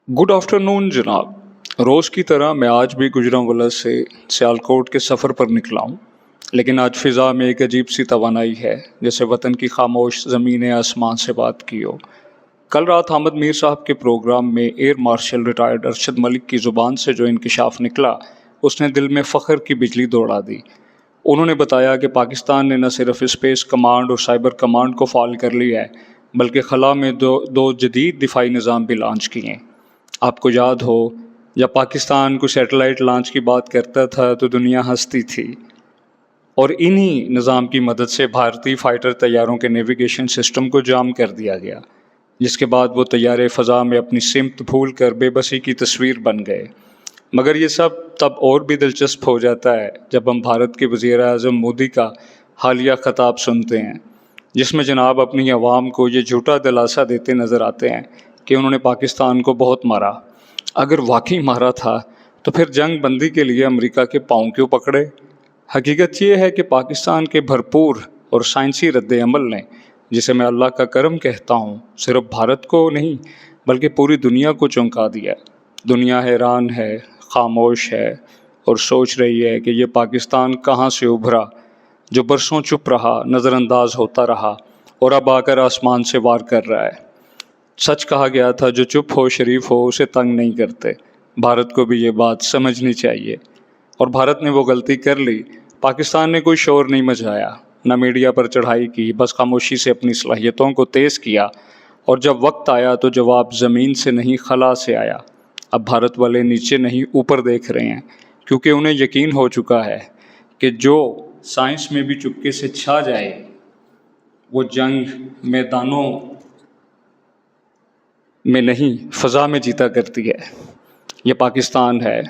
Good afternoon जनाब। रोज़ की तरह मैं आज भी गुजरांवाला से सियालकोट के सफ़र पर निकला हूँ, लेकिन आज फ़िज़ा में एक अजीब सी तवानाई है, जैसे वतन की खामोश ज़मीन आसमान से बात की हो। कल रात हामिद मीर साहब के प्रोग्राम में air marshal retired Arshad Malik की ज़ुबान से जो इंकशाफ निकला, उसने दिल में फ़ख्र की बिजली दौड़ा दी। उन्होंने बताया कि पाकिस्तान ने न सिर्फ स्पेस कमांड और साइबर कमांड को फ़ाल कर लिया है, बल्कि खला में दो जदीद दिफाई निज़ाम भी लॉन्च किए हैं। आपको याद हो, जब पाकिस्तान को सैटेलाइट लॉन्च की बात करता था तो दुनिया हंसती थी, और इन्हीं निज़ाम की मदद से भारतीय फ़ाइटर तैयारों के नेविगेशन सिस्टम को जाम कर दिया गया, जिसके बाद वो तैयारे फ़ज़ा में अपनी सिमत भूल कर बेबसी की तस्वीर बन गए। मगर ये सब तब और भी दिलचस्प हो जाता है जब हम भारत के वज़ीर-ए-आज़म मोदी का हालिया ख़ताब सुनते हैं, जिसमें जनाब अपनी आवाम को ये झूठा दिलासा देते नज़र आते हैं कि उन्होंने पाकिस्तान को बहुत मारा। अगर वाकई मारा था तो फिर जंग बंदी के लिए अमेरिका के पाँव क्यों पकड़े? हकीकत ये है कि पाकिस्तान के भरपूर और साइंसी रद्द-ए-अमल ने, जिसे मैं अल्लाह का करम कहता हूँ, सिर्फ भारत को नहीं बल्कि पूरी दुनिया को चौंका दिया। दुनिया हैरान है, खामोश है और सोच रही है कि ये पाकिस्तान कहाँ से उभरा, जो बरसों चुप रहा, नज़रअंदाज होता रहा और अब आकर आसमान से वार कर रहा है। सच कहा गया था, जो चुप हो शरीफ हो उसे तंग नहीं करते। भारत को भी ये बात समझनी चाहिए, और भारत ने वो गलती कर ली। पाकिस्तान ने कोई शोर नहीं मचाया, न मीडिया पर चढ़ाई की, बस खामोशी से अपनी सलाहियतों को तेज़ किया, और जब वक्त आया तो जवाब ज़मीन से नहीं खला से आया। अब भारत वाले नीचे नहीं ऊपर देख रहे हैं, क्योंकि उन्हें यकीन हो चुका है कि जो साइंस में भी चुपके से छा जाए वो जंग मैदानों में नहीं फ़ज़ा में जीता करती है। ये पाकिस्तान है।